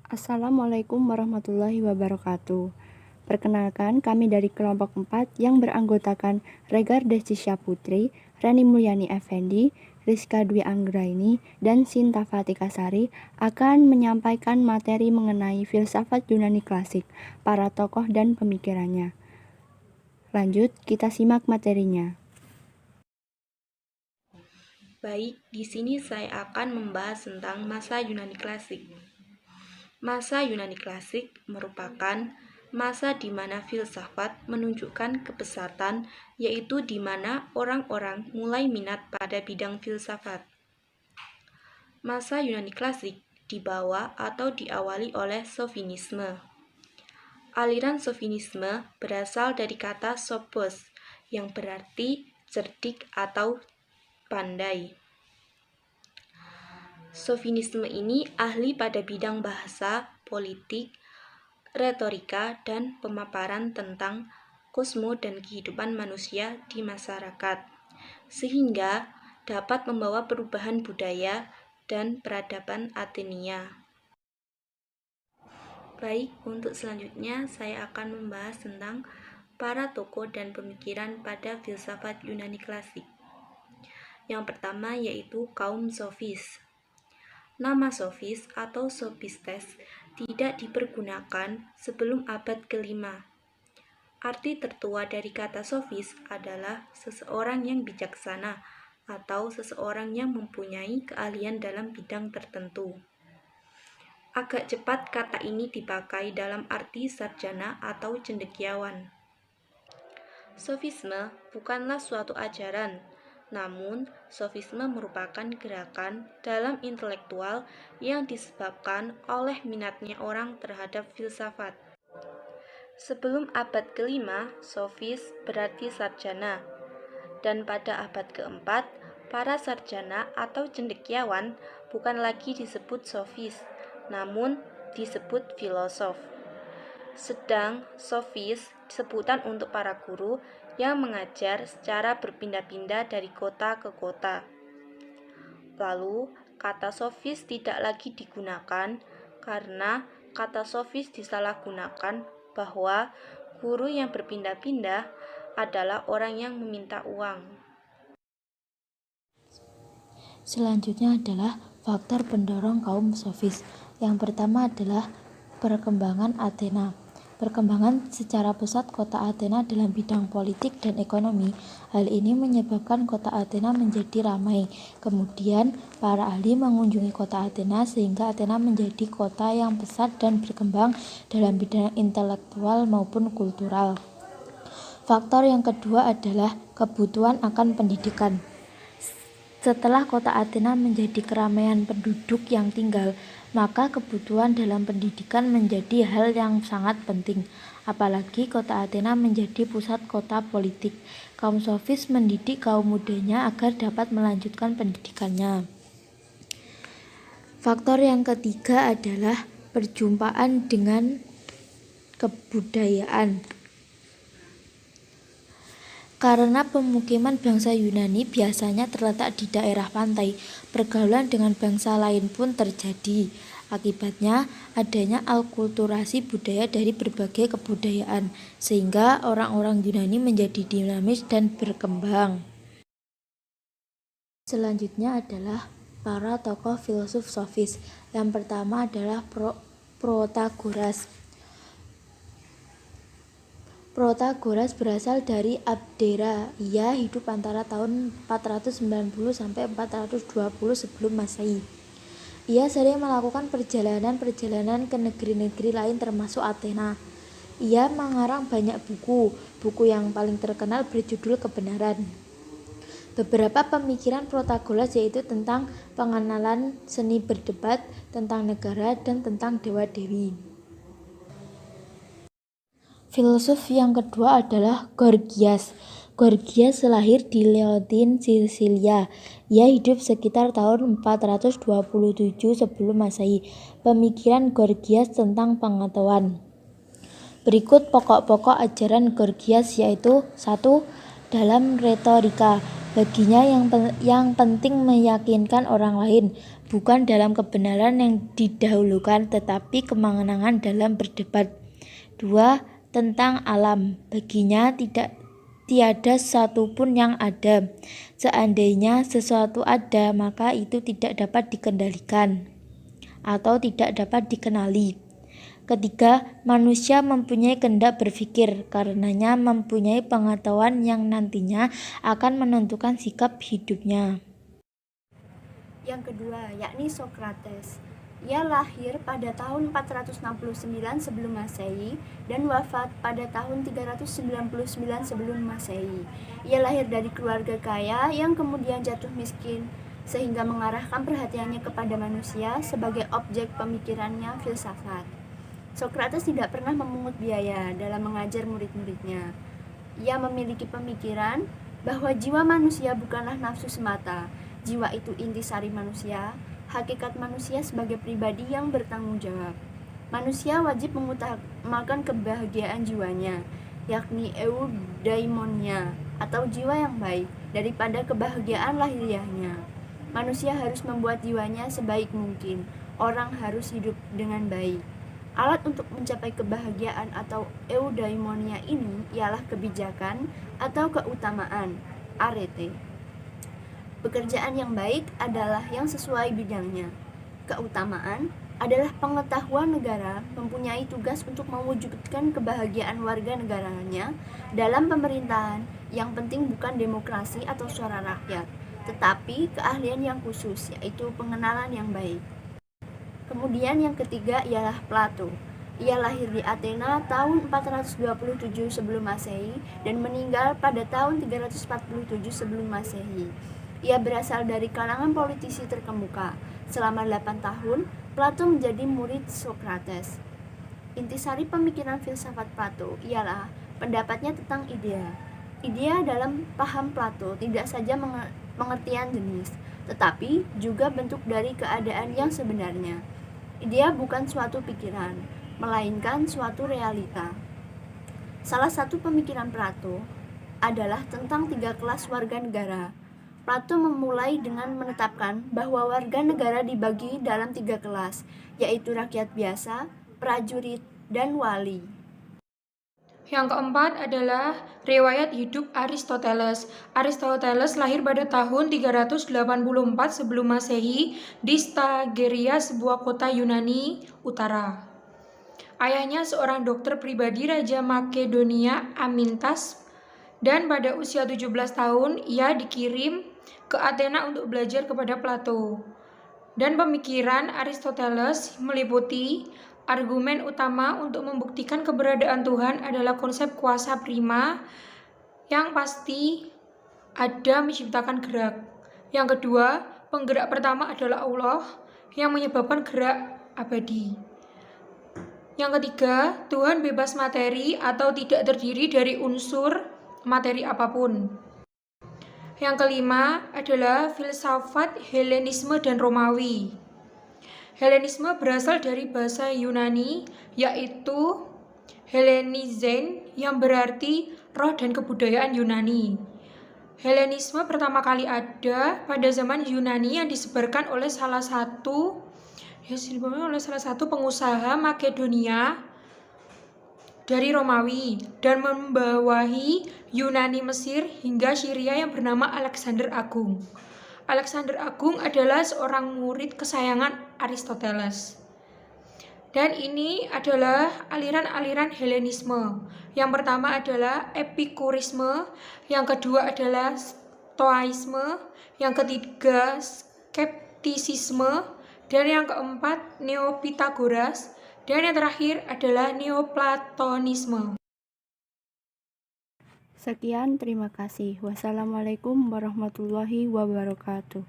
Assalamualaikum warahmatullahi wabarakatuh. Perkenalkan, kami dari kelompok 4 yang beranggotakan Regar Desisya Putri, Rani Mulyani Effendi, Rizka Dwi Anggraini, dan Sinta Fatika Sari akan menyampaikan materi mengenai filsafat Yunani klasik, para tokoh dan pemikirannya. Lanjut, kita simak materinya. Baik, di sini saya akan membahas tentang masa Yunani klasik. Masa Yunani klasik merupakan masa di mana filsafat menunjukkan kepesatan, yaitu di mana orang-orang mulai minat pada bidang filsafat. Masa Yunani klasik dibawa atau diawali oleh Sofinisme. Aliran Sofinisme berasal dari kata sophos, yang berarti cerdik atau pandai. Sofinisme ini ahli pada bidang bahasa, politik, retorika, dan pemaparan tentang kosmo dan kehidupan manusia di masyarakat, sehingga dapat membawa perubahan budaya dan peradaban Athenia. Baik, untuk selanjutnya saya akan membahas tentang para tokoh dan pemikiran pada filsafat Yunani klasik. Yang pertama yaitu kaum sofis. Nama sofis atau sofistes tidak dipergunakan sebelum abad ke-5. Arti tertua dari kata sofis adalah seseorang yang bijaksana atau seseorang yang mempunyai keahlian dalam bidang tertentu. Agak cepat kata ini dipakai dalam arti sarjana atau cendekiawan. Sofisme bukanlah suatu ajaran, namun sofisme merupakan gerakan dalam intelektual yang disebabkan oleh minatnya orang terhadap filsafat. Sebelum abad ke-5, sofis berarti sarjana, dan pada abad ke-4, para sarjana atau cendekiawan bukan lagi disebut sofis, namun disebut filosof. Sedang sofis sebutan untuk para guru yang mengajar secara berpindah-pindah dari kota ke kota. Lalu, kata sofis tidak lagi digunakan karena kata sofis disalahgunakan bahwa guru yang berpindah-pindah adalah orang yang meminta uang. Selanjutnya adalah faktor pendorong kaum sofis. Yang pertama adalah perkembangan Athena. Perkembangan secara pesat kota Athena dalam bidang politik dan ekonomi. Hal ini menyebabkan kota Athena menjadi ramai. Kemudian para ahli mengunjungi kota Athena sehingga Athena menjadi kota yang pesat dan berkembang dalam bidang intelektual maupun kultural. Faktor yang kedua adalah kebutuhan akan pendidikan. Setelah kota Athena menjadi keramaian penduduk yang tinggal, maka kebutuhan dalam pendidikan menjadi hal yang sangat penting. Apalagi kota Athena menjadi pusat kota politik. Kaum sofis mendidik kaum mudanya agar dapat melanjutkan pendidikannya. Faktor yang ketiga adalah perjumpaan dengan kebudayaan. Karena pemukiman bangsa Yunani biasanya terletak di daerah pantai, pergaulan dengan bangsa lain pun terjadi. Akibatnya, adanya alkulturasi budaya dari berbagai kebudayaan, sehingga orang-orang Yunani menjadi dinamis dan berkembang. Selanjutnya adalah para tokoh filsuf sofis. Yang pertama adalah Protagoras. Protagoras berasal dari Abdera. Ia hidup antara tahun 490 sampai 420 sebelum Masehi. Ia sering melakukan perjalanan-perjalanan ke negeri-negeri lain termasuk Athena. Ia mengarang banyak buku. Buku yang paling terkenal berjudul Kebenaran. Beberapa pemikiran Protagoras yaitu tentang pengenalan seni berdebat, tentang negara, dan tentang dewa-dewi. Filsuf yang kedua adalah Gorgias. Gorgias lahir di Leontin, Sisilia. Ia hidup sekitar tahun 427 sebelum Masehi. Pemikiran Gorgias tentang pengetahuan. Berikut pokok-pokok ajaran Gorgias yaitu 1. Dalam retorika, baginya yang penting meyakinkan orang lain. bukan dalam kebenaran yang didahulukan, tetapi kemenangan dalam berdebat. 2. Tentang alam. Baginya tiada satupun yang ada. Seandainya sesuatu ada, maka itu tidak dapat dikendalikan atau tidak dapat dikenali. Ketiga, manusia mempunyai kehendak berpikir, karenanya mempunyai pengetahuan yang nantinya akan menentukan sikap hidupnya. Yang kedua, yakni Socrates. Ia lahir pada tahun 469 sebelum Masehi dan wafat pada tahun 399 sebelum Masehi. Ia lahir dari keluarga kaya yang kemudian jatuh miskin, sehingga mengarahkan perhatiannya kepada manusia sebagai objek pemikirannya filsafat. Socrates tidak pernah memungut biaya dalam mengajar murid-muridnya. Ia memiliki pemikiran bahwa jiwa manusia bukanlah nafsu semata. Jiwa itu intisari manusia, hakikat manusia sebagai pribadi yang bertanggung jawab. Manusia wajib mengutamakan kebahagiaan jiwanya, yakni eudaimonia atau jiwa yang baik, daripada kebahagiaan lahiriahnya. Manusia harus membuat jiwanya sebaik mungkin. Orang harus hidup dengan baik. Alat untuk mencapai kebahagiaan atau eudaimonia ini ialah kebijakan atau keutamaan, arete. Pekerjaan yang baik adalah yang sesuai bidangnya. Keutamaan adalah pengetahuan negara mempunyai tugas untuk mewujudkan kebahagiaan warga negaranya dalam pemerintahan. Yang penting bukan demokrasi atau suara rakyat, tetapi keahlian yang khusus, yaitu pengenalan yang baik. Kemudian yang ketiga ialah Plato. Ia lahir di Athena tahun 427 sebelum Masehi dan meninggal pada tahun 347 sebelum Masehi. Ia berasal dari kalangan politisi terkemuka. Selama 8 tahun, Plato menjadi murid Socrates. Intisari pemikiran filsafat Plato ialah pendapatnya tentang idea. Idea dalam paham Plato tidak saja pengertian jenis, tetapi juga bentuk dari keadaan yang sebenarnya. Idea bukan suatu pikiran, melainkan suatu realita. Salah satu pemikiran Plato adalah tentang 3 kelas warga negara. Plato memulai dengan menetapkan bahwa warga negara dibagi dalam 3 kelas, yaitu rakyat biasa, prajurit, dan wali. Yang keempat adalah riwayat hidup Aristoteles. Aristoteles lahir pada tahun 384 sebelum Masehi di Stageria, sebuah kota Yunani Utara. Ayahnya seorang dokter pribadi Raja Makedonia Amintas, dan pada usia 17 tahun ia dikirim ke Athena untuk belajar kepada Plato. Dan pemikiran Aristoteles meliputi argumen utama untuk membuktikan keberadaan Tuhan adalah konsep kuasa prima yang pasti ada menciptakan gerak. Yang kedua, penggerak pertama adalah Allah yang menyebabkan gerak abadi. Yang ketiga, Tuhan bebas materi atau tidak terdiri dari unsur materi apapun. Yang kelima adalah filsafat Helenisme dan Romawi. Helenisme berasal dari bahasa Yunani, yaitu Helenizein, yang berarti roh dan kebudayaan Yunani. Helenisme pertama kali ada pada zaman Yunani yang disebarkan oleh salah satu pengusaha Makedonia dari Romawi dan membawahi Yunani, Mesir, hingga Syria yang bernama Alexander Agung. Alexander Agung adalah seorang murid kesayangan Aristoteles. Dan ini adalah aliran-aliran Helenisme. Yang pertama adalah Epikurisme, yang kedua adalah Stoaisme, yang ketiga Skeptisisme, dan yang keempat Neopitagoras, dan yang terakhir adalah Neoplatonisme. Sekian, terima kasih. Wassalamualaikum warahmatullahi wabarakatuh.